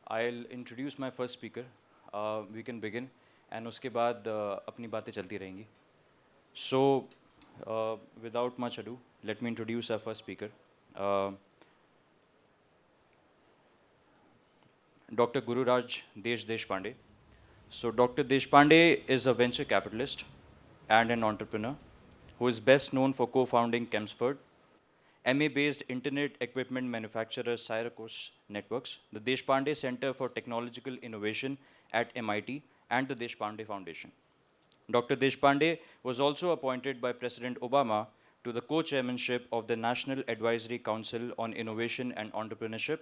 I'll introduce my first speaker. We can begin, and उसके बाद अपनी बातें चलती रहेंगी. So, without much ado, let me introduce our first speaker, Dr. Gururaj Deshpande. So, Dr. Deshpande is a venture capitalist and an entrepreneur who is best known for co-founding Chemsford, MA-based internet equipment manufacturer Syracuse Networks, the Deshpande Center for Technological Innovation at MIT, and the Deshpande Foundation. Dr. Deshpande was also appointed by President Obama to the co-chairmanship of the National Advisory Council on Innovation and Entrepreneurship,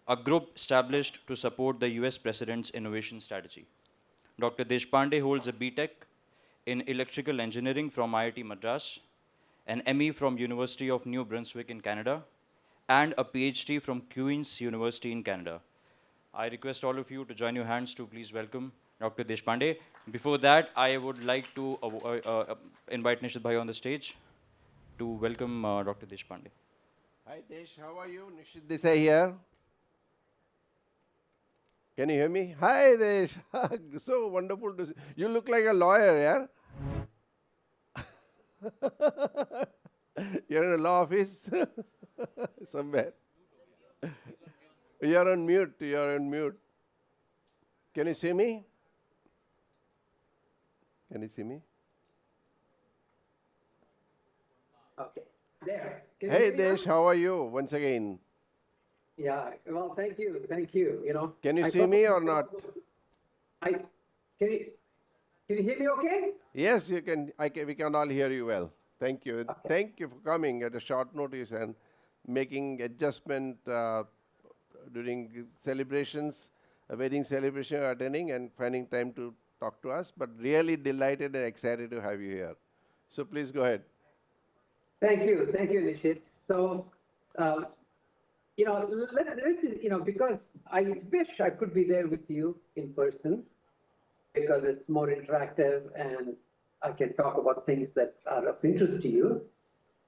a group established to support the US President's innovation strategy. Dr. Deshpande holds a BTech in Electrical Engineering from IIT Madras, an ME from University of New Brunswick in Canada, and a PhD from Queen's University in Canada. I request all of you to join your hands to please welcome Dr. Deshpande. Before that, I would like to invite Nishith Bhai on the stage to welcome Dr. Deshpande. Hi Desh, how are you? Nishith Desai here. Can you hear me? Hi Desh, so wonderful to see. You look like a lawyer, yeah? You're in a law office somewhere. You're on mute, you're on mute. Can you see me? Can you see me? Okay, there. Hey Desh, how are you once again? Yeah, well, thank you, you know. Can you see me or not? Can you hear me okay? Yes, you can. We can all hear you well. Thank you. Okay. Thank you for coming at a short notice and making adjustment during celebrations, a wedding celebration you're attending, and finding time to talk to us. But really delighted and excited to have you here. So please go ahead. Thank you, Nishith. So, you know, because I wish I could be there with you in person, because it's more interactive and I can talk about things that are of interest to you.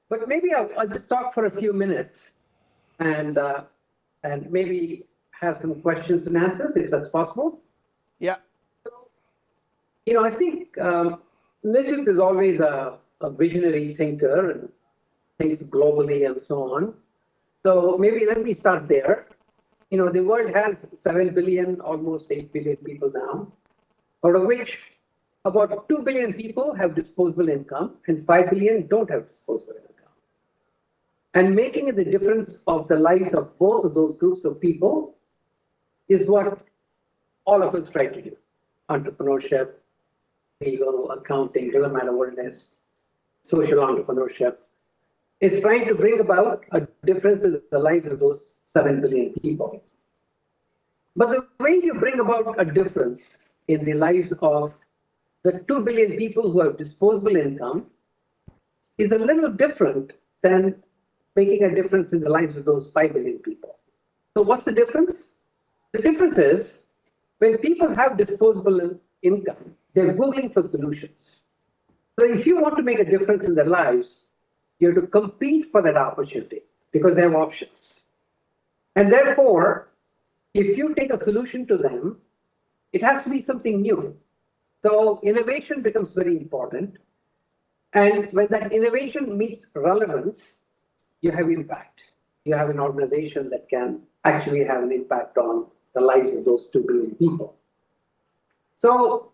But maybe I'll just talk for a few minutes and maybe have some questions and answers, if that's possible. Yeah. You know, I think Nishith is always a visionary thinker and thinks globally and so on. So maybe let me start there. You know, the world has 7 billion, almost 8 billion people now, out of which about 2 billion people have disposable income and 5 billion don't have disposable income. And making the difference of the lives of both of those groups of people is what all of us try to do. Entrepreneurship, legal, accounting, doesn't matter what it is, social entrepreneurship, is trying to bring about a difference in the lives of those 7 billion people. But the way you bring about a difference in the lives of the 2 billion people who have disposable income is a little different than making a difference in the lives of those 5 billion people. So what's the difference? The difference is when people have disposable income, they're Googling for solutions. So if you want to make a difference in their lives, you have to compete for that opportunity because they have options. And therefore, if you take a solution to them, it has to be something new. So innovation becomes very important. And when that innovation meets relevance, you have impact. You have an organization that can actually have an impact on the lives of those 2 billion people. So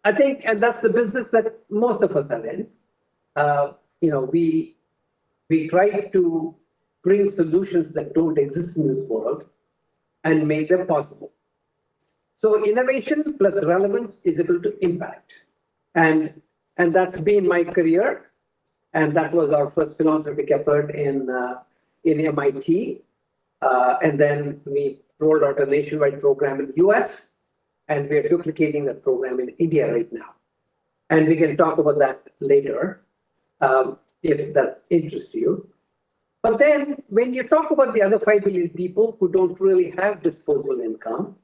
I think, and that's the business that most of us are in. You know, we try to bring solutions that don't exist in this world and make them possible. So innovation plus relevance is equal to impact. And that's been my career. And that was our first philanthropic effort in MIT. And then we rolled out a nationwide program in the US, and we're duplicating that program in India right now. And we can talk about that later, if that interests you. But then when you talk about the other 5 billion people who don't really have disposable income,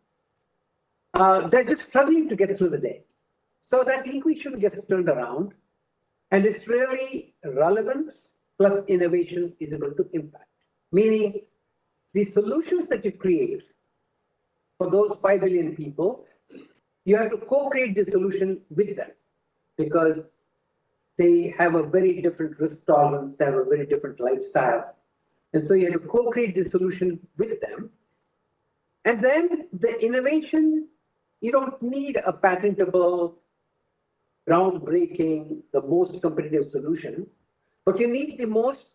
they're just struggling to get through the day. So that equation gets turned around, and it's really relevance plus innovation is equal to impact. Meaning the solutions that you create for those 5 billion people, you have to co-create the solution with them because they have a very different risk tolerance, they have a very different lifestyle. And so you have to co-create the solution with them. And then the innovation, you don't need a patentable, groundbreaking, the most competitive solution, but you need the most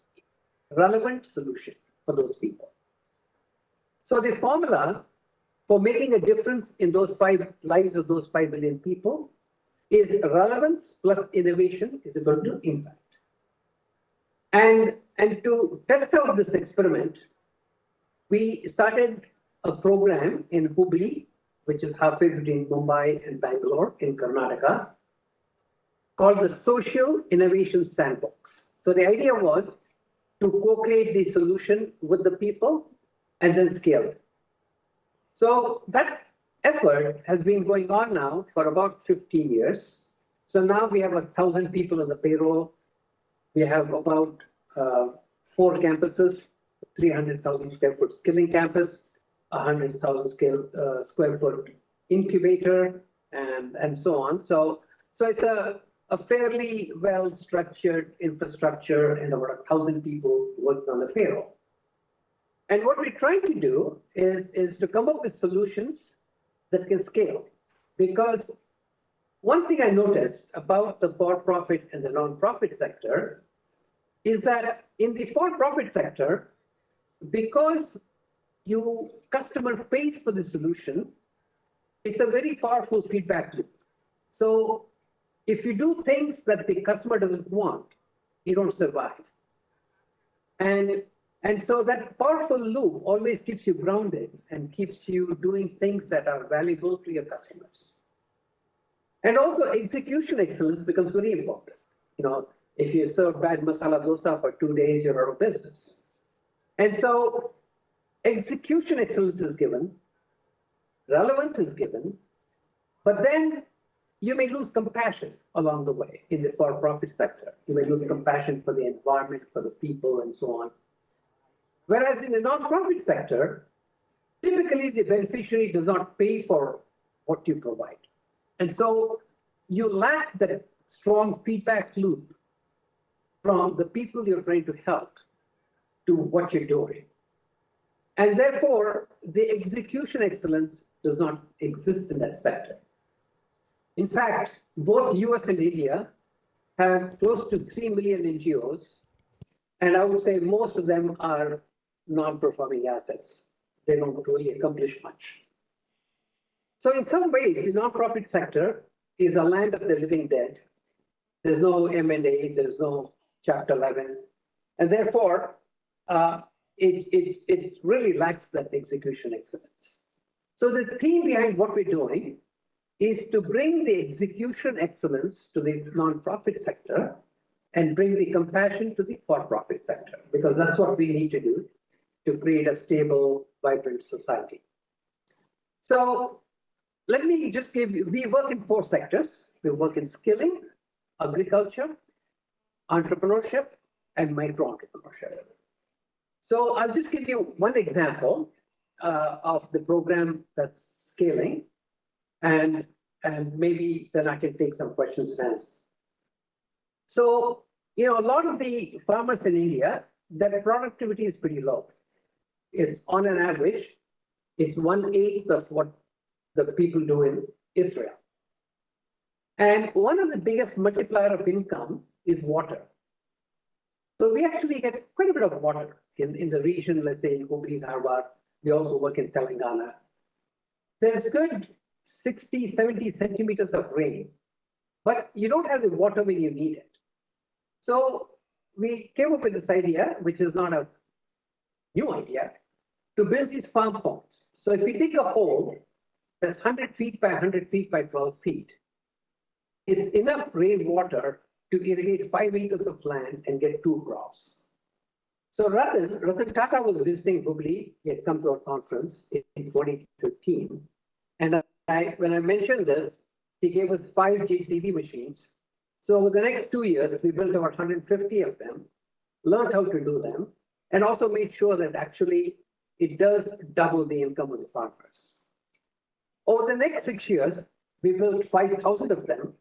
relevant solution for those people. So the formula for making a difference in those lives of those 5 billion people is relevance plus innovation is equal to impact. And to test out this experiment, we started a program in Hubli, which is halfway between Mumbai and Bangalore in Karnataka, called the Social Innovation Sandbox. So the idea was to co-create the solution with the people and then scale it. So that effort has been going on now for about 15 years. So now we have 1,000 people on the payroll. We have about 4 campuses, 300,000 square foot skilling campus, 100,000 square foot incubator, and so on. So it's a fairly well-structured infrastructure and about 1,000 people working on the payroll. And what we're trying to do is to come up with solutions that can scale. Because one thing I noticed about the for-profit and the non-profit sector is that in the for-profit sector, because customer pays for the solution, it's a very powerful feedback loop. So if you do things that the customer doesn't want, you don't survive. And so that powerful loop always keeps you grounded and keeps you doing things that are valuable to your customers. And also execution excellence becomes very important. If you serve bad masala dosa for 2 days, you're out of business. And so execution excellence is given, relevance is given, but then you may lose compassion along the way in the for-profit sector. You may lose compassion for the environment, for the people, and so on. Whereas in the non-profit sector, typically the beneficiary does not pay for what you provide. And so you lack that strong feedback loop from the people you're trying to help to what you're doing. And therefore, the execution excellence does not exist in that sector. In fact, both US and India have close to 3 million NGOs, and I would say most of them are non-performing assets. They don't really accomplish much. So in some ways, the nonprofit sector is a land of the living dead. There's no M&A, there's no Chapter 11, and therefore, it really lacks that execution excellence. So the theme behind what we're doing is to bring the execution excellence to the nonprofit sector and bring the compassion to the for-profit sector, because that's what we need to do to create a stable, vibrant society. So let me just give you, we work in 4 sectors. We work in skilling, agriculture, entrepreneurship, and micro-entrepreneurship. So I'll just give you one example of the program that's scaling, and maybe then I can take some questions and answers. So, a lot of the farmers in India, their productivity is pretty low. It's on an average, it's 1/8 of what the people do in Israel. And one of the biggest multiplier of income is water. So we actually get quite a bit of water in the region, let's say in Hubli, Dharwad. We also work in Telangana. There's good 60, 70 centimeters of rain, but you don't have the water when you need it. So we came up with this idea, which is not a new idea, to build these farm ponds. So if we dig a hole that's 100 feet by 100 feet by 12 feet, it's enough rainwater to irrigate 5 acres of land and get 2 crops. So Ratan Tata was visiting Hubli. He had come to our conference in 2013. And when I mentioned this, he gave us 5 JCB machines. So over the next 2 years, we built about 150 of them, learned how to do them, and also made sure that actually it does double the income of the farmers. Over the next 6 years, we built 5,000 of them,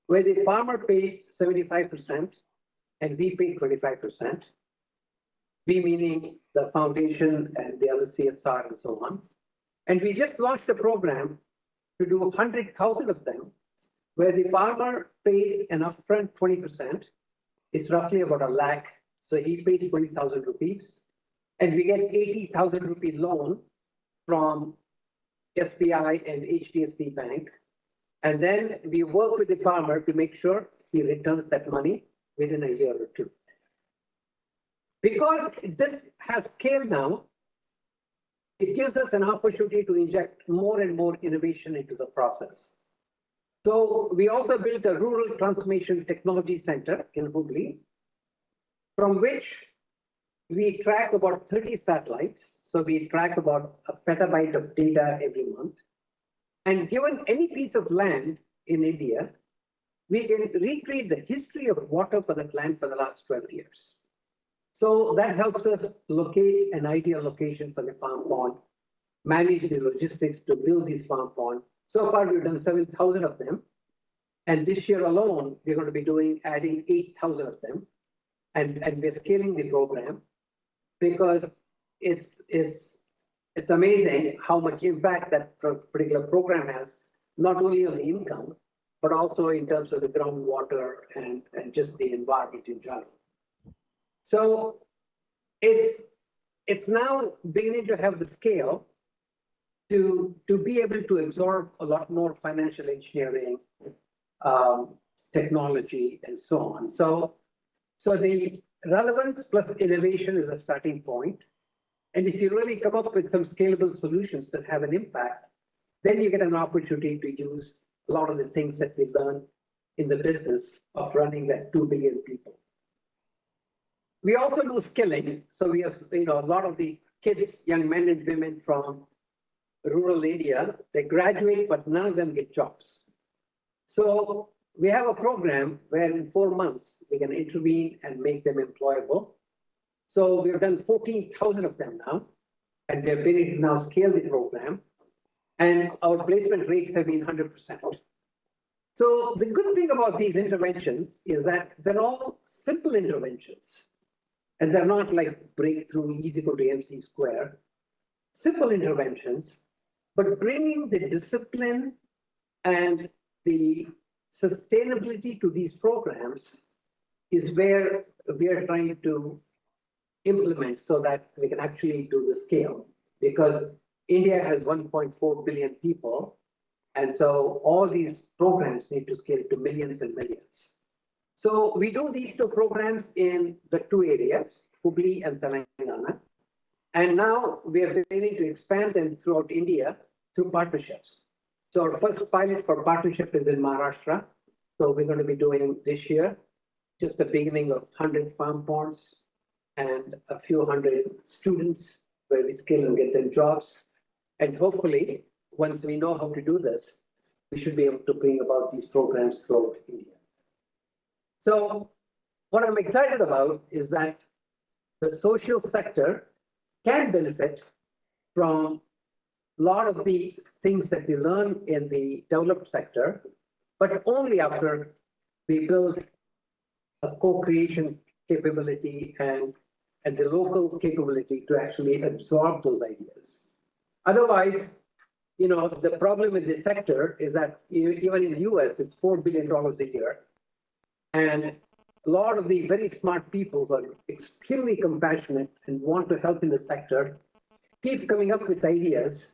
where the farmer paid 75% and we paid 25%. We meaning the foundation and the other CSR and so on. And we just launched a program to do 100,000 of them, where the farmer pays an upfront 20%. It's roughly about a lakh. So he pays 20,000 rupees. And we get 80,000 rupee loan from SBI and HDFC Bank. And then we work with the farmer to make sure he returns that money within a year or two. Because this has scale now, it gives us an opportunity to inject more and more innovation into the process. So we also built a rural transformation technology center in Hubli, from which we track about 30 satellites. So we track about a petabyte of data every month. And given any piece of land in India, we can recreate the history of water for that land for the last 12 years. So that helps us locate an ideal location for the farm pond, manage the logistics to build these farm ponds. So far, we've done 7,000 of them. And this year alone, we're going to be adding 8,000 of them. And we're scaling the program because it's amazing how much impact that particular program has, not only on the income, but also in terms of the groundwater and just the environment in general. So it's now beginning to have the scale to be able to absorb a lot more financial engineering, technology, and so on. So the relevance plus innovation is a starting point. And if you really come up with some scalable solutions that have an impact, then you get an opportunity to use a lot of the things that we learn in the business of running that 2 billion people. We also do skilling. So we have, a lot of the kids, young men and women from rural India, they graduate, but none of them get jobs. So we have a program where in 4 months, we can intervene and make them employable. So we've done 14,000 of them now, and we're beginning to now scale the program. And our placement rates have been 100%. So the good thing about these interventions is that they're all simple interventions. And they're not like breakthrough, easy equal to MC square. Simple interventions, but bringing the discipline and the sustainability to these programs is where we are trying to implement so that we can actually do the scale. Because India has 1.4 billion people. And so all these programs need to scale to millions and millions. So we do these 2 programs in the 2 areas, Hubli and Telangana. And now we are beginning to expand them throughout India through partnerships. So our first pilot for partnership is in Maharashtra. So we're going to be doing this year, just the beginning of 100 farm ponds and a few hundred students where we scale and get them jobs. And hopefully, once we know how to do this, we should be able to bring about these programs throughout India. So what I'm excited about is that the social sector can benefit from a lot of the things that we learn in the developed sector, but only after we build a co-creation capability and the local capability to actually absorb those ideas. Otherwise, the problem in this sector is that even in the US, it's $4 billion a year. And a lot of the very smart people who are extremely compassionate and want to help in the sector keep coming up with ideas,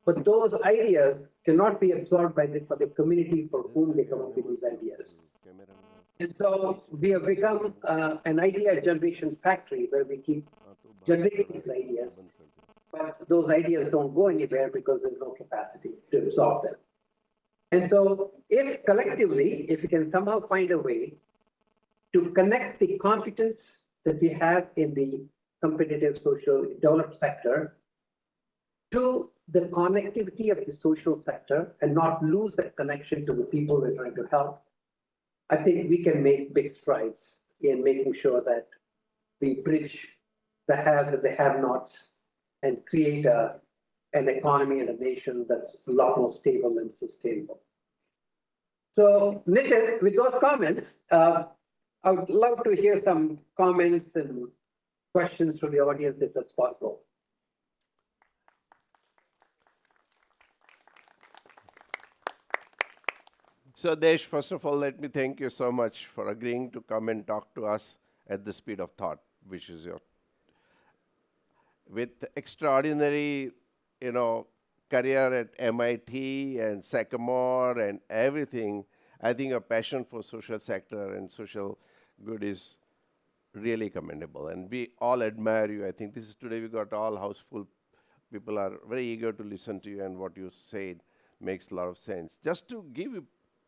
but those ideas cannot be absorbed for the community for whom they come up with these ideas. And so we have become an idea generation factory where we keep generating these ideas, but those ideas don't go anywhere because there's no capacity to absorb them. And so if collectively, if we can somehow find a way to connect the competence that we have in the competitive social developed sector to the connectivity of the social sector and not lose that connection to the people we're trying to help, I think we can make big strides in making sure that we bridge the haves and the have-nots and create a an economy and a nation that's a lot more stable and sustainable. So, Nishith, with those comments, I would love to hear some comments and questions from the audience if that's possible. So Desh, first of all, let me thank you so much for agreeing to come and talk to us at the speed of thought, which is your, with extraordinary, career at MIT and Sycamore and everything. I think your passion for social sector and social good is really commendable, and we all admire you. I think this is today we got all house full. People are very eager to listen to you, and what you said makes a lot of sense. Just to give you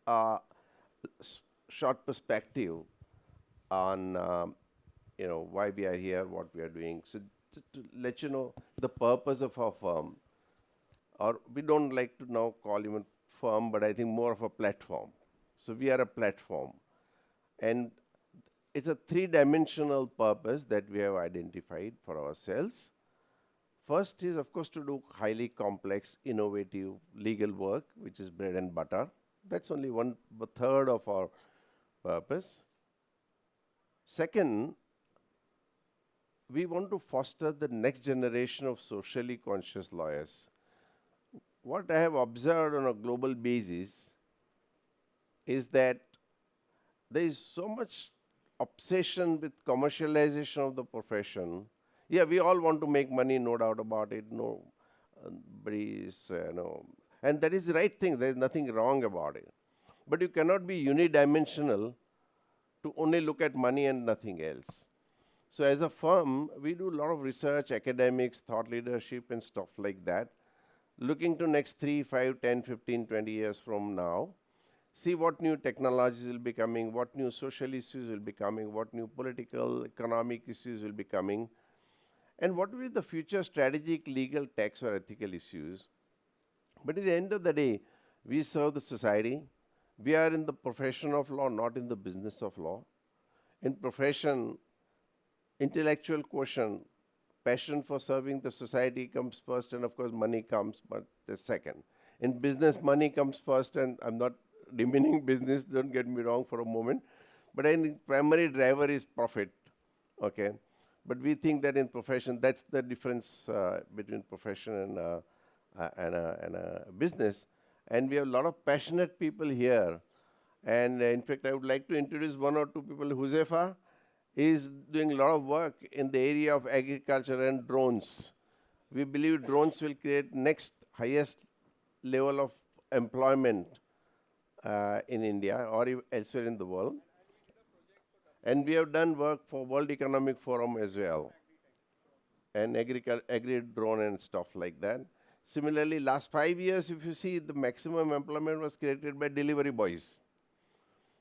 a short perspective on why we are here, what we are doing. So to let you know the purpose of our firm, or we don't like to now call even firm, but I think more of a platform. So we are a platform, and it's a three-dimensional purpose that we have identified for ourselves. First is, of course, to do highly complex, innovative legal work, which is bread and butter. That's only 1/3 of our purpose. Second, we want to foster the next generation of socially conscious lawyers. What I have observed on a global basis is that there is so much obsession with commercialization of the profession. Yeah, we all want to make money, no doubt about it. Nobody is, and that is the right thing. There is nothing wrong about it. But you cannot be unidimensional to only look at money and nothing else. So as a firm, we do a lot of research, academics, thought leadership and stuff like that, looking to next 3, 5, 10, 15, 20 years from now, see what new technologies will be coming, what new social issues will be coming, what new political, economic issues will be coming, and what will be the future strategic, legal, tax or ethical issues. But at the end of the day, we serve the society. We are in the profession of law, not in the business of law. In profession, intellectual quotient, passion for serving the society comes first, and of course money comes, but the second. In business, money comes first, and I'm not demeaning business, don't get me wrong for a moment, but I think primary driver is profit, okay? But we think that in profession, that's the difference between profession and a business. And we have a lot of passionate people here. And in fact, I would like to introduce one or two people. Huzefa is doing a lot of work in the area of agriculture and drones. We believe drones will create next highest level of employment in India or elsewhere in the world. And we have done work for World Economic Forum as well, and agri-drone and stuff like that. Similarly, last 5 years, if you see, the maximum employment was created by delivery boys.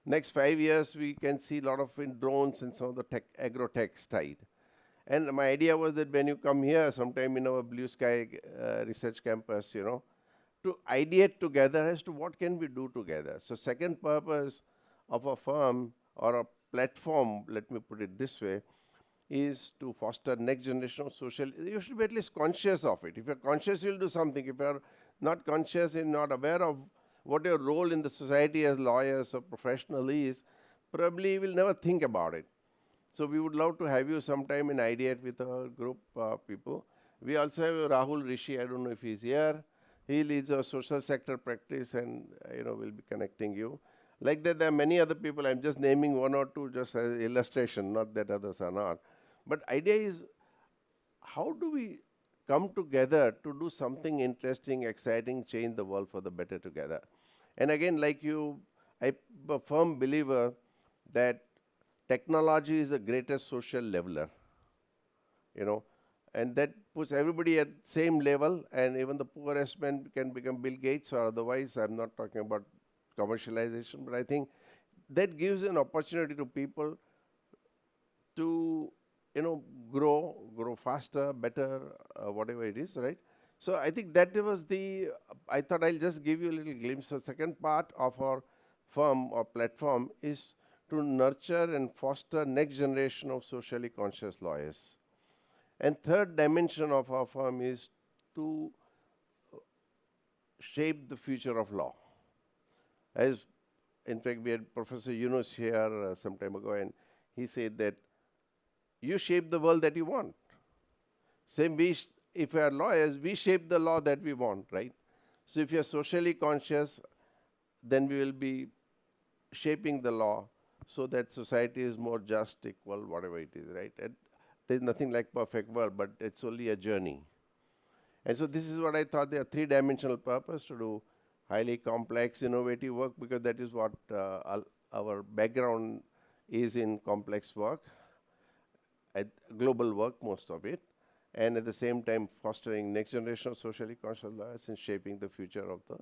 Next 5 years, we can see a lot of in drones and some of the agro-tech side. And my idea was that when you come here, sometime in our Blue Sky research campus, to ideate together as to what can we do together. So second purpose of a firm or a platform, let me put it this way, is to foster next generation of social. You should be at least conscious of it. If you're conscious, you'll do something. If you're not conscious and not aware of what your role in the society as lawyers or professional is, probably you will never think about it. So we would love to have you sometime and ideate with our group of people. We also have Rahul Rishi, I don't know if he's here. He leads our social sector practice, and we'll be connecting you. Like that, there are many other people. I'm just naming one or two just as illustration, not that others are not. But idea is, how do we come together to do something interesting, exciting, change the world for the better together? And again, like you, I'm a firm believer that technology is the greatest social leveler, and that puts everybody at same level, and even the poorest man can become Bill Gates or otherwise. I'm not talking about commercialization, but I think that gives an opportunity to people to, grow faster, better, whatever it is, right? So I think that was I thought I'll just give you a little glimpse. The second part of our firm or platform is to nurture and foster next generation of socially conscious lawyers. And third dimension of our firm is to shape the future of law. As in fact, we had Professor Yunus here some time ago, and he said that you shape the world that you want. Same, if we are lawyers, we shape the law that we want, right? So if you are socially conscious, then we will be shaping the law so that society is more just, equal, whatever it is, right? And there's nothing like perfect world, but it's only a journey. And so this is what I thought, there are three-dimensional purpose to do highly complex, innovative work, because that is what our background is in complex work, at global work, most of it, and at the same time fostering next generation of socially conscious lawyers and shaping the future of the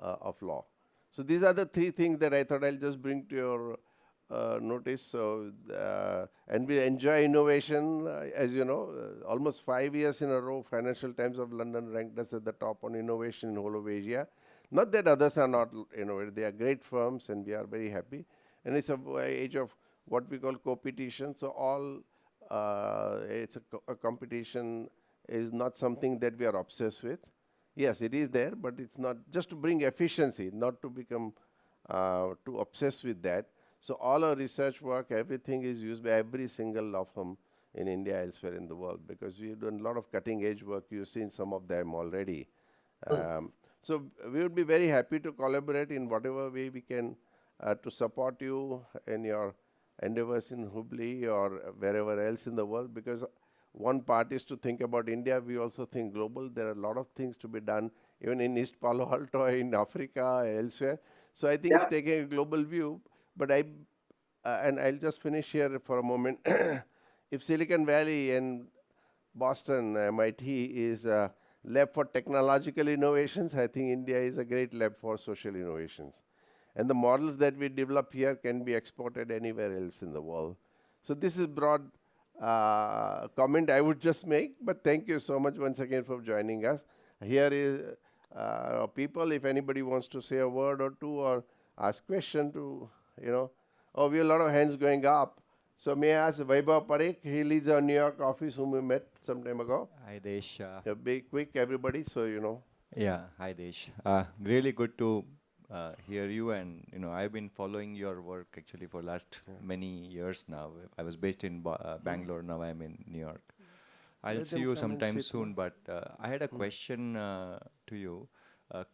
of law. So these are the three things that I thought I'll just bring to your notice. So and we enjoy innovation, as you know, almost 5 years in a row, Financial Times of London ranked us at the top on innovation in whole of Asia. Not that others are not innovative; they are great firms, and we are very happy. And it's a age of what we call competition. So all it's a competition is not something that we are obsessed with. Yes, it is there, but it's not just to bring efficiency, not to become too obsessed with that. So all our research work, everything is used by every single law firm in India, elsewhere in the world, because we've done a lot of cutting edge work. You've seen some of them already. So we would be very happy to collaborate in whatever way we can to support you in your endeavors in Hubli or wherever else in the world, because one part is to think about India, we also think global. There are a lot of things to be done, even in East Palo Alto, in Africa, elsewhere. So I think taking a global view, but and I'll just finish here for a moment. If Silicon Valley and Boston, MIT is a lab for technological innovations, I think India is a great lab for social innovations. And the models that we develop here can be exported anywhere else in the world. So this is broad comment I would just make, but thank you so much once again for joining us. Here is people, if anybody wants to say a word or two or ask question to, oh, we have a lot of hands going up. So may I ask Vaibhav Parekh, he leads our New York office whom we met some time ago. Hi Desh. Be quick, everybody, so you know. Yeah, hi Desh. Really good to hear you, and I've been following your work actually for last many years now. I was based in Bangalore, now I'm in New York. I'll Let see them you come and sometime sit, soon, but I had a question to you.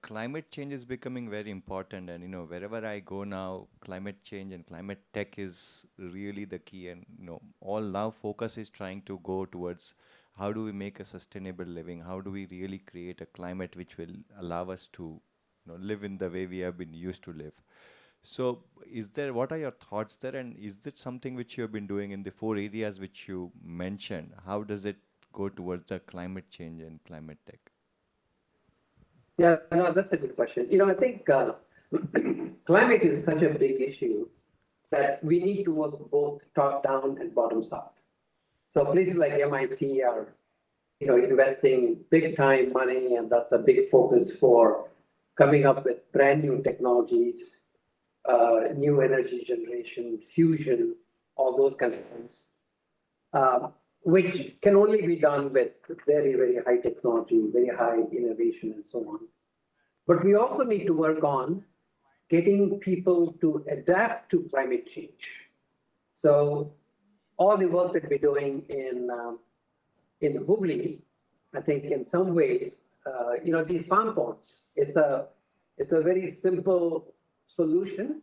Climate change is becoming very important, and wherever I go now, climate change and climate tech is really the key, and all now focus is trying to go towards how do we make a sustainable living, how do we really create a climate which will allow us to live in the way we have been used to live. So what are your thoughts there, and is that something which you have been doing in the 4 areas which you mentioned? How does it go towards the climate change and climate tech? Yeah, no, that's a good question. I think climate is such a big issue that we need to work both top down and bottoms up. So places like MIT are, investing big time money, and that's a big focus for coming up with brand new technologies, new energy generation, fusion, all those kind of things, which can only be done with very, very high technology, very high innovation, and so on. But we also need to work on getting people to adapt to climate change. So all the work that we're doing in Hubli, I think in some ways, these farm ponds, it's a very simple solution,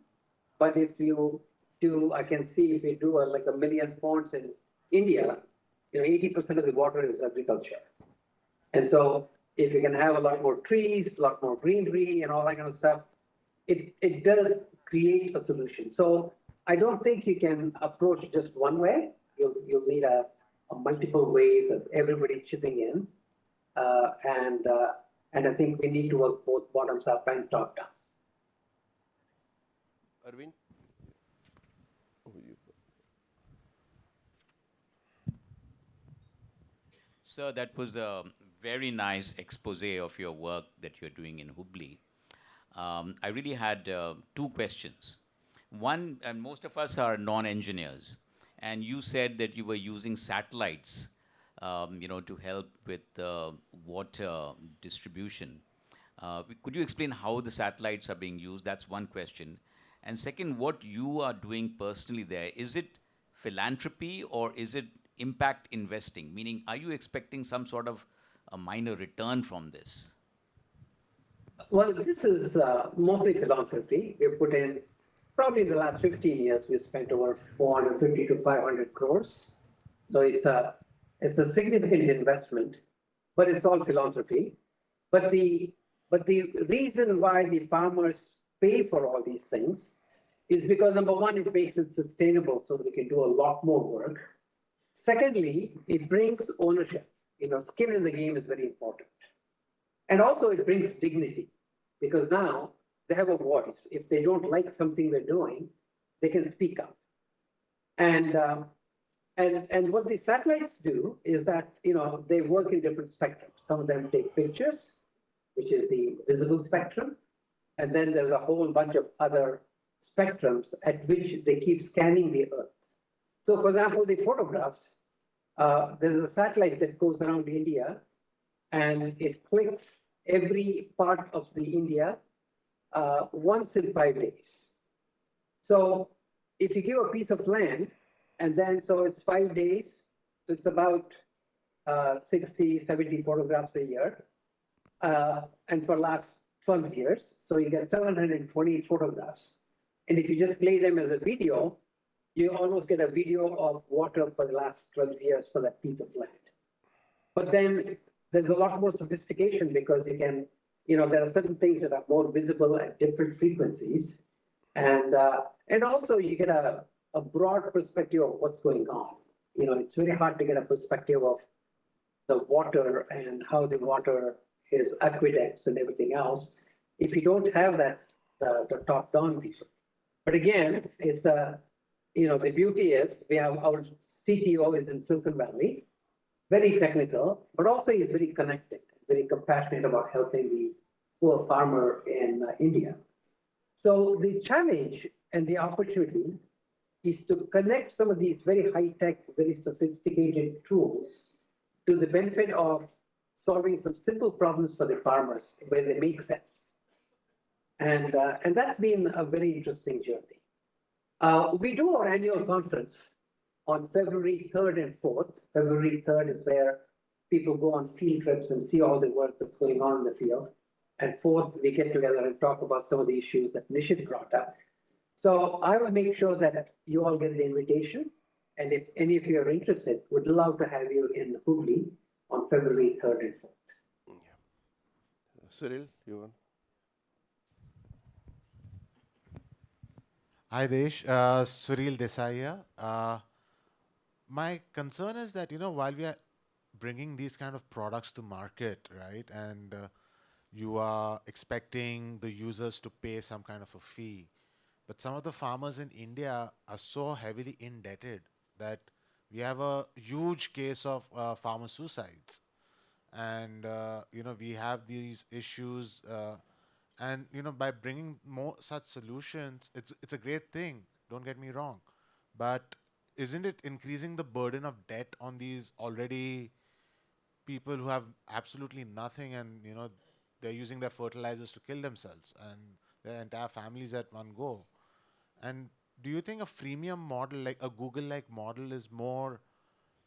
but if you do, I can see if you do like 1 million ponds in India, 80% of the water is agriculture. And so if you can have a lot more trees, a lot more greenery and all that kind of stuff, it does create a solution. So I don't think you can approach just one way. You'll need a multiple ways of everybody chipping in. And I think we need to work both bottoms up and top down. Arvind? Sir, that was a very nice expose of your work that you're doing in Hubli. I really had 2 questions. One, and most of us are non-engineers, and you said that you were using satellites, to help with water distribution. Could you explain how the satellites are being used? That's one question. And second, what you are doing personally there, is it philanthropy or is it impact investing? Meaning, are you expecting some sort of a minor return from this? Well, this is mostly philanthropy. We put in, probably in the last 15 years, we spent over 450 to 500 crores. So it's a significant investment, but it's all philanthropy. But the reason why the farmers pay for all these things is because, number one, it makes it sustainable so they can do a lot more work. Secondly, it brings ownership. Skin in the game is very important. And also it brings dignity, because now they have a voice. If they don't like something they're doing, they can speak up. And what the satellites do is that, they work in different spectrums. Some of them take pictures, which is the visible spectrum. And then there's a whole bunch of other spectrums at which they keep scanning the Earth. So for example, the photographs, there's a satellite that goes around India and it clicks every part of the India once in 5 days. So if you give a piece of land, and then so it's 5 days, so it's about 60, 70 photographs a year, and for last 12 years, so you get 720 photographs. And if you just play them as a video, you almost get a video of water for the last 12 years for that piece of land. But then there's a lot more sophistication, because you can, there are certain things that are more visible at different frequencies. And also you get a broad perspective of what's going on. It's very hard to get a perspective of the water and how the water is aqueducts and everything else if you don't have that, the top-down vision. But again, it's the beauty is we have our CTO is in Silicon Valley, very technical, but also he's very connected, very compassionate about helping the poor farmer in India. So the challenge and the opportunity is to connect some of these very high-tech, very sophisticated tools to the benefit of solving some simple problems for the farmers where they make sense. And that's been a very interesting journey. We do our annual conference on February 3rd and 4th. February 3rd is where people go on field trips and see all the work that's going on in the field. And 4th, we get together and talk about some of the issues that Nishith brought up. So I will make sure that you all get the invitation. And if any of you are interested, would love to have you in Hubli on February 3rd and 4th. Yeah. Cyril, you want? Hi Desh, Cyril Desai. My concern is that, while we are bringing these kind of products to market, right, and you are expecting the users to pay some kind of a fee, but some of the farmers in India are so heavily indebted that we have a huge case of farmer suicides. And, we have these issues and, by bringing more such solutions, it's a great thing, don't get me wrong. But isn't it increasing the burden of debt on these already people who have absolutely nothing, and, they're using their fertilizers to kill themselves and their entire families at one go? And do you think a freemium model, like a Google-like model, is more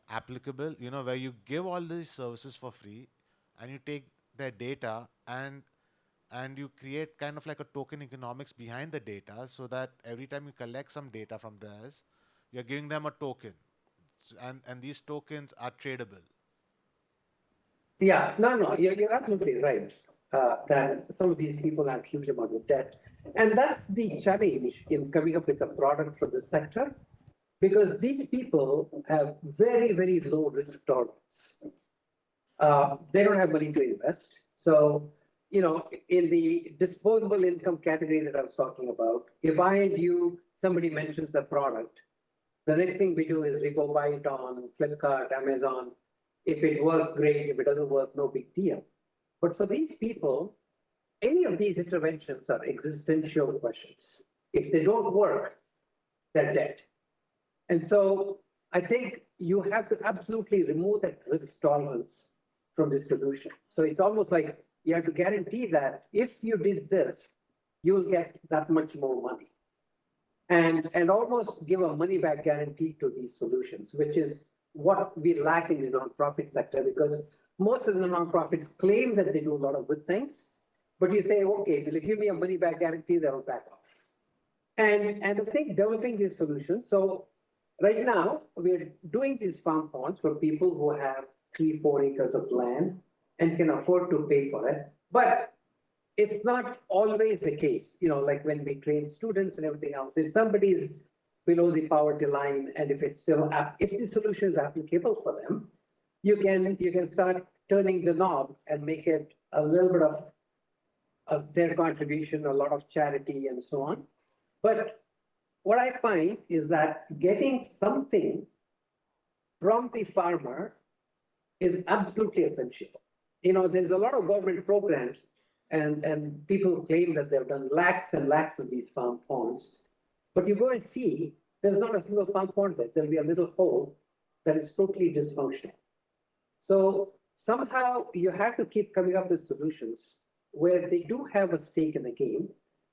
applicable, where you give all these services for free and you take their data and you create kind of like a token economics behind the data, so that every time you collect some data from theirs, you're giving them a token, and these tokens are tradable? Yeah, no, you're absolutely right. That some of these people have huge amount of debt. And that's the challenge in coming up with a product for the sector, because these people have very, very low risk tolerance. They don't have money to invest. So, in the disposable income category that I was talking about, if I and you, somebody mentions the product, the next thing we do is we go buy it on Flipkart, Amazon. If it works, great. If it doesn't work, no big deal. But for these people, any of these interventions are existential questions. If they don't work, they're dead. And so I think you have to absolutely remove that risk tolerance from this solution. So it's almost like you have to guarantee that if you did this, you will get that much more money. And almost give a money back guarantee to these solutions, which is what we lack in the nonprofit sector, because most of the nonprofits claim that they do a lot of good things, but you say, okay, will you give me a money back guarantee, they'll back off. And I think developing these solutions. So right now, we're doing these farm ponds for people who have 3-4 acres of land and can afford to pay for it. But it's not always the case, like when we train students and everything else. If somebody is below the poverty line, and if it's still, if the solution is applicable for them, you can start turning the knob and make it a little bit of their contribution, a lot of charity and so on. But what I find is that getting something from the farmer is absolutely essential. There's a lot of government programs, and people claim that they've done lakhs and lakhs of these farm ponds. But you go and see, there's not a single farm pond there. There'll be a little hole that is totally dysfunctional. So somehow you have to keep coming up with solutions where they do have a stake in the game.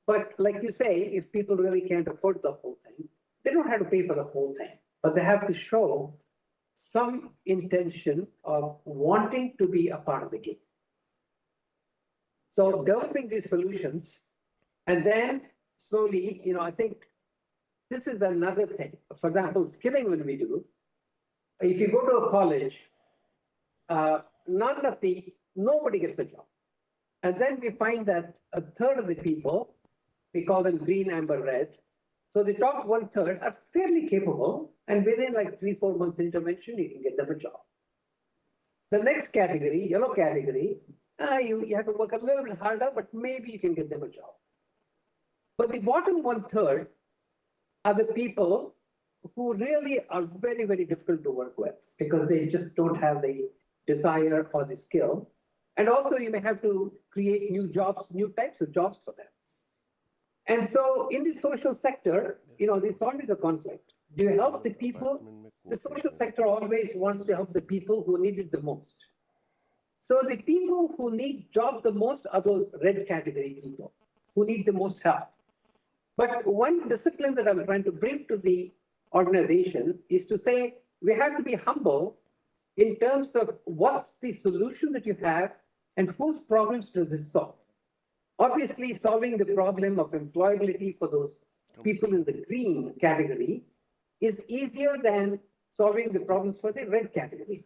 But like you say, if people really can't afford the whole thing, they don't have to pay for the whole thing, but they have to show some intention of wanting to be a part of the game. So developing these solutions, and then slowly, I think this is another thing. For example, skilling when we do, if you go to a college, nobody gets a job. And then we find that a third of the people, we call them green, amber, red. So the top 1/3 are fairly capable, and within like 3-4 months intervention, you can get them a job. The next category, yellow category, you have to work a little bit harder, but maybe you can get them a job. But the bottom 1/3 are the people who really are very, very difficult to work with because they just don't have the desire or the skill. And also you may have to create new jobs, new types of jobs for them. And so in the social sector, there's always a conflict. Do you help the people? The social sector always wants to help the people who need it the most. So the people who need jobs the most are those red category people who need the most help. But one discipline that I'm trying to bring to the organization is to say we have to be humble in terms of what's the solution that you have and whose problems does it solve. Obviously, solving the problem of employability for those people in the green category is easier than solving the problems for the red category.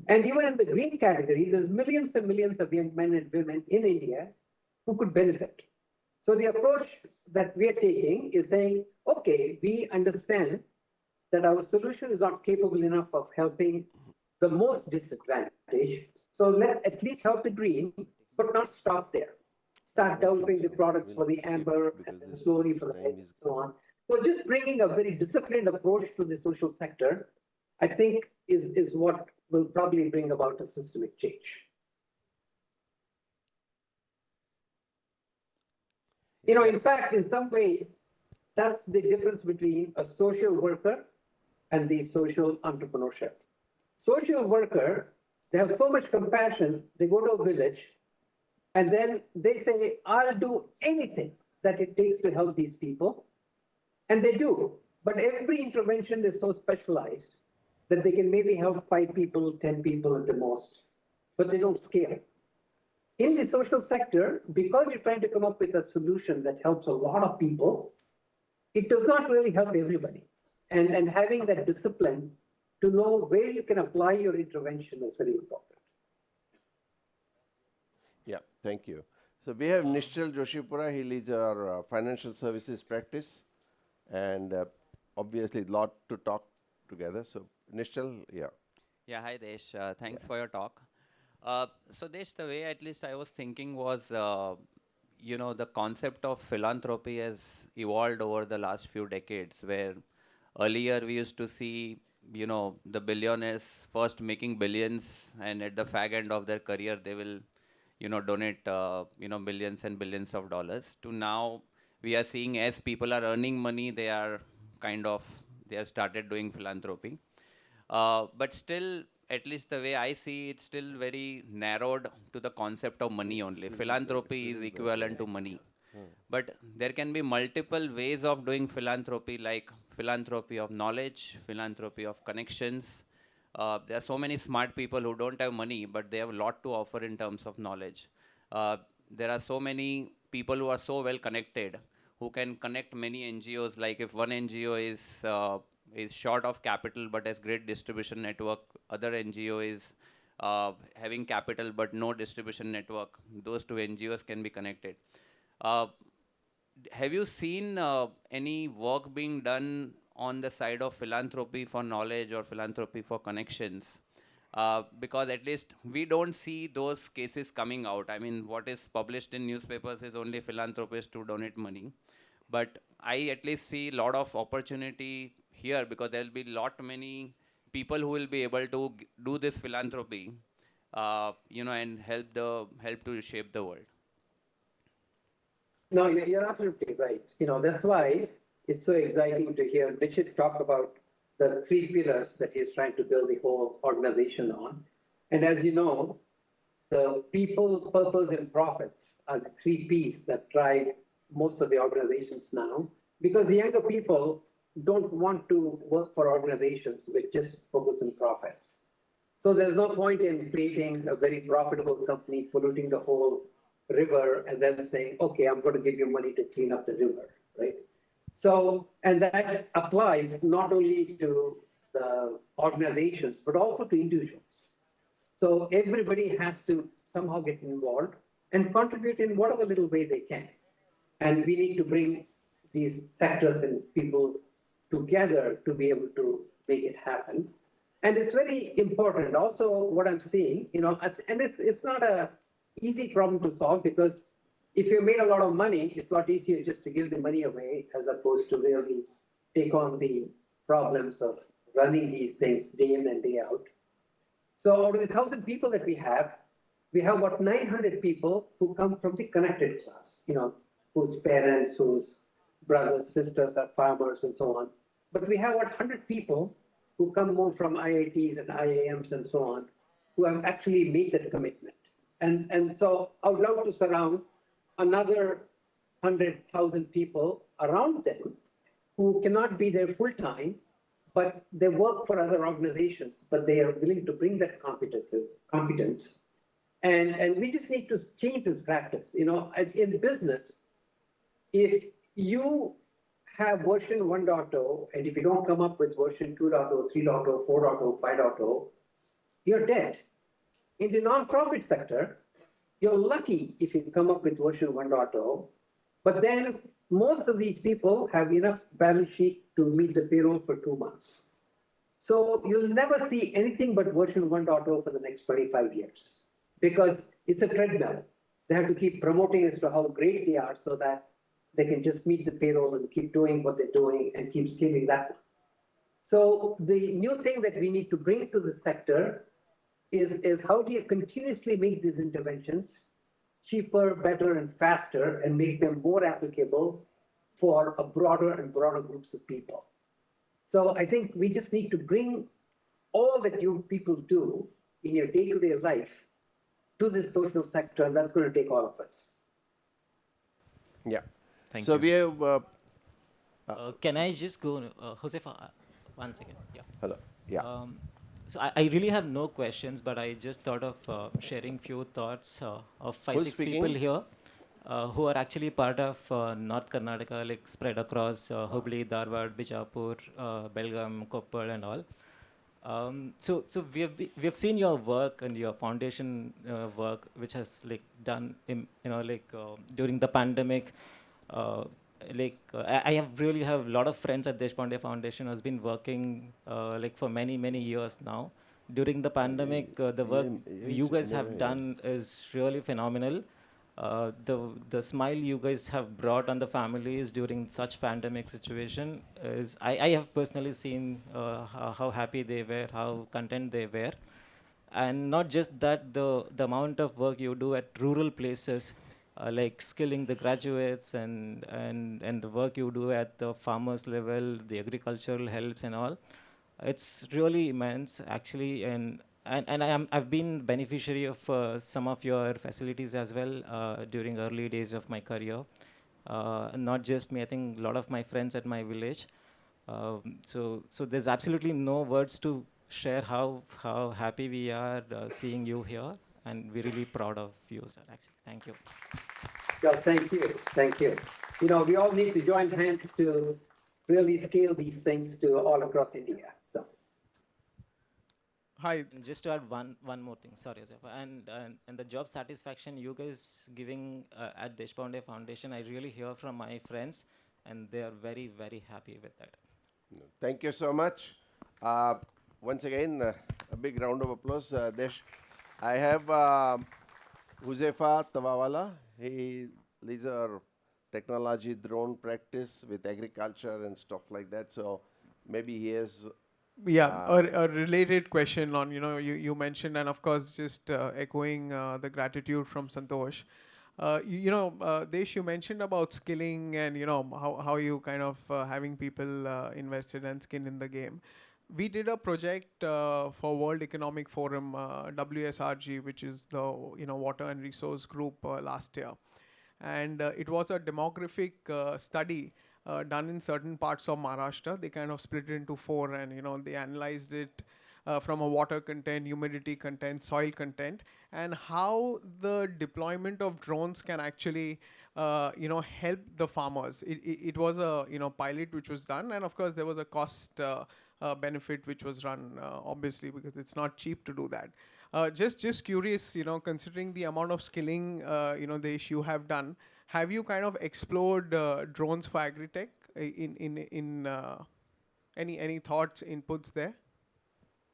And even in the green category, there's millions and millions of young men and women in India who could benefit. So the approach that we are taking is saying, okay, we understand that our solution is not capable enough of helping the most disadvantaged. So let at least help the green, but not stop there. Start developing the products for the amber and then slowly for the red and so on. So just bringing a very disciplined approach to the social sector, I think is what will probably bring about a systemic change. In fact, in some ways, that's the difference between a social worker and the social entrepreneurship. Social worker, they have so much compassion, they go to a village and then they say, I'll do anything that it takes to help these people. And they do. But every intervention is so specialized that they can maybe help 5 people, 10 people at the most, but they don't scale. In the social sector, because you're trying to come up with a solution that helps a lot of people, it does not really help everybody. And having that discipline to know where you can apply your intervention is very important. Yeah, thank you. So we have Nishith Joshipura. He leads our financial services practice, and obviously a lot to talk together. So Nishith, yeah. Yeah, hi Desh. Thanks for your talk. So Desh, the way at least I was thinking was, the concept of philanthropy has evolved over the last few decades, where earlier we used to see, the billionaires first making billions, and at the fag end of their career, they will, donate, billions and billions of dollars. To now, we are seeing as people are earning money, they have started doing philanthropy. But still, at least the way I see, it's still very narrowed to the concept of money only. Philanthropy is equivalent to money. But there can be multiple ways of doing philanthropy, like philanthropy of knowledge, philanthropy of connections. There are so many smart people who don't have money, but they have a lot to offer in terms of knowledge. There are so many people who are so well connected, who can connect many NGOs. Like if one NGO is short of capital but has great distribution network, other NGO is having capital but no distribution network, those two NGOs can be connected. Uh, have you seen any work being done on the side of philanthropy for knowledge or philanthropy for connections? Because at least we don't see those cases coming out. I mean, what is published in newspapers is only philanthropists to donate money. But I at least see a lot of opportunity here, because there will be lot many people who will be able to do this philanthropy, and help to shape the world. No, you're absolutely right. That's why it's so exciting to hear Nishith talk about the three pillars that he's trying to build the whole organization on. And as you know, the people, purpose, and profits are the three P's that drive most of the organizations now, because the younger people don't want to work for organizations which just focus on profits. So there's no point in creating a very profitable company, polluting the whole river, and then saying, okay, I'm going to give you money to clean up the river, right? So, and that applies not only to the organizations, but also to individuals. So everybody has to somehow get involved and contribute in whatever little way they can. And we need to bring these sectors and people together to be able to make it happen. And it's very important. Also, what I'm seeing, and it's not a easy problem to solve, because if you made a lot of money, it's a lot easier just to give the money away as opposed to really take on the problems of running these things day in and day out. So out of the 1,000 people that we have about 900 people who come from the connected class, whose parents, whose brothers, sisters are farmers and so on. But we have about 100 people who come more from IITs and IIMs and so on, who have actually made that commitment. And so I would love to surround another 100,000 people around them who cannot be there full time, but they work for other organizations, but they are willing to bring that competence. And we just need to change this practice. In business, if you have version 1.0, and if you don't come up with version 2.0, 3.0, 4.0, 5.0, you're dead. In the nonprofit sector, you're lucky if you come up with version 1.0, but then most of these people have enough balance sheet to meet the payroll for 2 months. So you'll never see anything but version 1.0 for the next 25 years, because it's a treadmill. They have to keep promoting as to how great they are so that they can just meet the payroll and keep doing what they're doing and keep scaling that one. So the new thing that we need to bring to the sector is how do you continuously make these interventions cheaper, better, and faster, and make them more applicable for a broader and broader groups of people. So I think we just need to bring all that you people do in your day-to-day life to this social sector, and that's going to take all of us. Yeah. Thank so you. we have. Can I just go, Josefa, 1 second? Yeah. Hello. Yeah. So I really have no questions, but I just thought of sharing few thoughts of five, Who's six speaking? people here who are actually part of North Karnataka, like spread across Hubli, Dharwad, Bijapur, Belgaum, Koppal, and all. So we have seen your work and your foundation work, which has done during the pandemic. I really have a lot of friends at Deshpande Foundation who has been working for many years now. During the pandemic, the work you guys have done is really phenomenal. The smile you guys have brought on the families during such pandemic situation is, I have personally seen how happy they were, how content they were. And not just that, the amount of work you do at rural places, like skilling the graduates and the work you do at the farmers level, the agricultural helps and all, it's really immense actually. And I've been beneficiary of some of your facilities as well during early days of my career. Not just me, I think a lot of my friends at my village. So there's absolutely no words to share how happy we are seeing you here, and we're really proud of you, sir. Actually, thank you. Well, thank you. Thank you. You know, we all need to join hands to really scale these things to all across India. So, Hi. And just to add one more thing, sorry, Azif, and the job satisfaction you guys giving at Deshpande Foundation, I really hear from my friends, and they are very happy with that. Thank you so much. Once again, a big round of applause. Desh. I have Huzefa Tawawala. He leads our technology drone practice with agriculture and stuff like that. So maybe he has. Yeah, a related question on, you mentioned, and of course, just echoing the gratitude from Santosh. Desh, you mentioned about skilling and, how you kind of having people invested and skin in the game. We did a project for World Economic Forum, WSRG, which is the, water and resource group last year. And it was a demographic study done in certain parts of Maharashtra. They kind of split it into four, and they analyzed it from a water content, humidity content, soil content, and how the deployment of drones can actually help the farmers. It was a pilot which was done, and of course there was a cost benefit which was run, obviously, because it's not cheap to do that. Just curious, considering the amount of skilling, the issue have done, have you kind of explored drones for agri-tech in any thoughts, inputs there?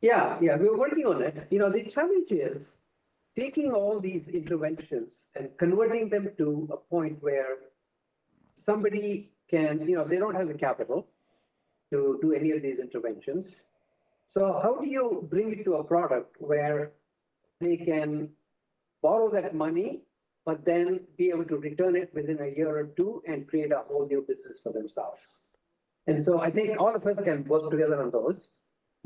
yeah, we're working on it. You know, the challenge is taking all these interventions and converting them to a point where somebody can, they don't have the capital to do any of these interventions. So how do you bring it to a product where they can borrow that money, but then be able to return it within a year or two and create a whole new business for themselves? And so I think all of us can work together on those.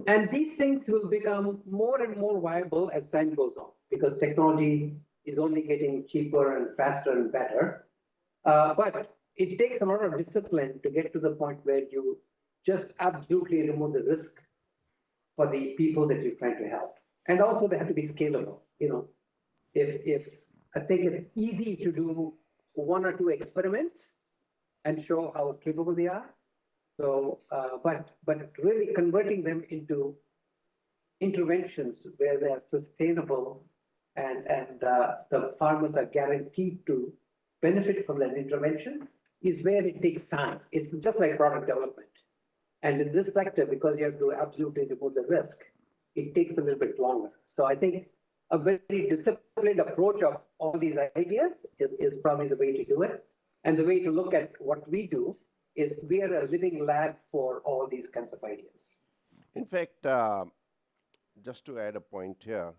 And these things will become more and more viable as time goes on, because technology is only getting cheaper and faster and better. But it takes a lot of discipline to get to the point where you just absolutely remove the risk for the people that you're trying to help. And also they have to be scalable. If I think it's easy to do one or two experiments and show how capable they are. So, but really converting them into interventions where they are sustainable and the farmers are guaranteed to benefit from that intervention is where it takes time. It's just like product development. And in this sector, because you have to absolutely remove the risk, it takes a little bit longer. So I think a very disciplined approach of all these ideas is probably the way to do it. And the way to look at what we do is we are a living lab for all these kinds of ideas. In fact, just to add a point here,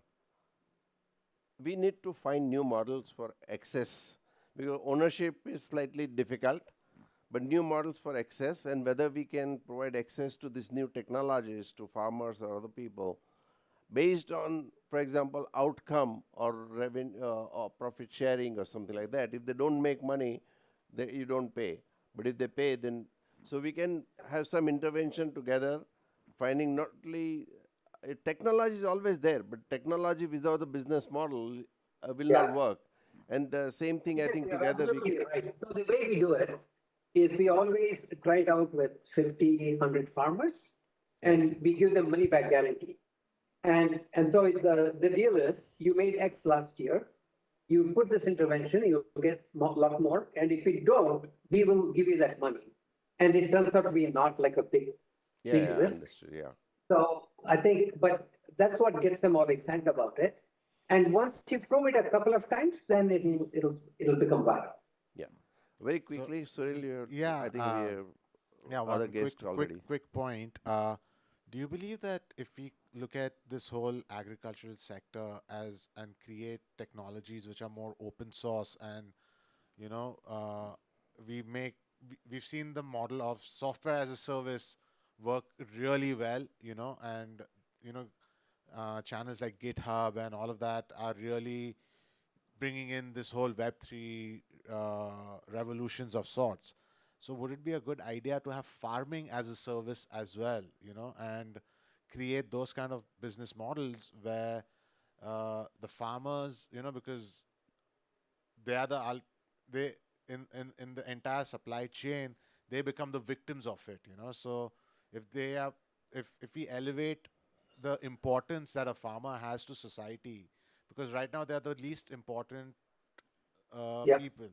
we need to find new models for access, because ownership is slightly difficult, but new models for access, and whether we can provide access to these new technologies to farmers or other people based on, for example, outcome or revenue or profit sharing or something like that. If they don't make money, you don't pay. But if they pay, then so we can have some intervention together, finding not only technology is always there, but technology without a business model will not work. And the same thing, I think, together we can. Right. So the way we do it is we always try it out with 50, 100 farmers, and we give them money back guarantee. And so it's the deal is you made X last year, you put this intervention, you'll get a lot more, and if you don't, we will give you that money. And it turns out to be not like a big risk. Yeah. So I think, but that's what gets them all excited about it. And once you prove it a couple of times, then it'll become viral. Yeah. Very quickly, Suril, I think we have other guests already. Quick point. Do you believe that if we look at this whole agricultural sector and create technologies which are more open source, and we've seen the model of software as a service work really well, and channels like GitHub and all of that are really bringing in this whole Web3 revolutions of sorts. So would it be a good idea to have farming as a service as well, and create those kind of business models where the farmers, because they are they in the entire supply chain, they become the victims of it, So if they are, if we elevate the importance that a farmer has to society, because right now they are the least important Yeah. people.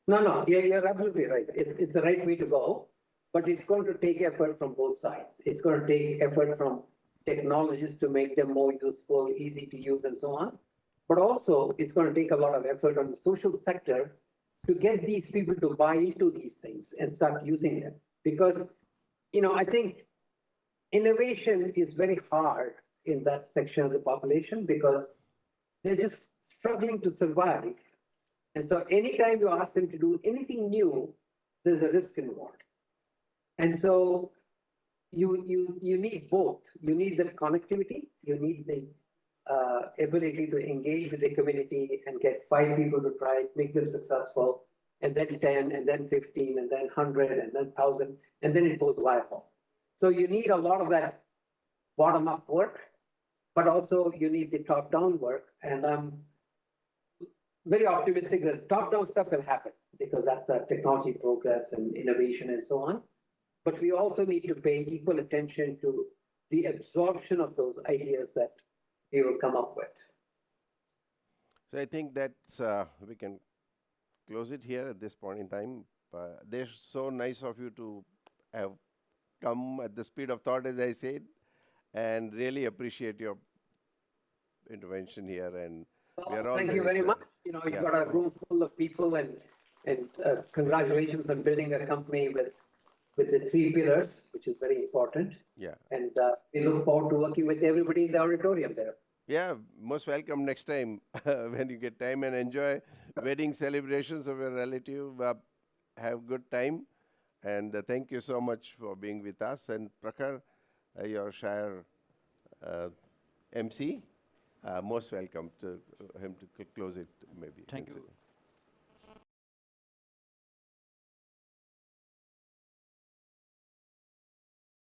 No, you're absolutely right. It's the right way to go, but it's going to take effort from both sides. It's going to take effort from technologists to make them more useful, easy to use, and so on. But also, it's going to take a lot of effort on the social sector to get these people to buy into these things and start using them. Because, I think innovation is very hard in that section of the population because they're just struggling to survive. And so anytime you ask them to do anything new, there's a risk involved. And so you need both. You need the connectivity, you need the ability to engage with the community and get 5 people to try it, make them successful, and then 10, and then 15, and then 100, and then 1,000, and then it goes viral. So you need a lot of that bottom-up work, but also you need the top-down work. And I'm very optimistic that top-down stuff will happen because that's technology progress and innovation and so on. But we also need to pay equal attention to the absorption of those ideas that we will come up with. So I think that's, we can close it here at this point in time. They're so nice of you to have come at the speed of thought, as I said, and really appreciate your intervention here. And we are all Thank you very excited. much. You've got a room full of people, and congratulations on building a company with the 3 pillars, which is very important. Yeah. And we look forward to working with everybody in the auditorium there. Yeah, most welcome next time when you get time, and enjoy wedding celebrations of your relative. Have good time, and thank you so much for being with us. And Prakhar, your Shire MC, most welcome to him to close it maybe. Thank you.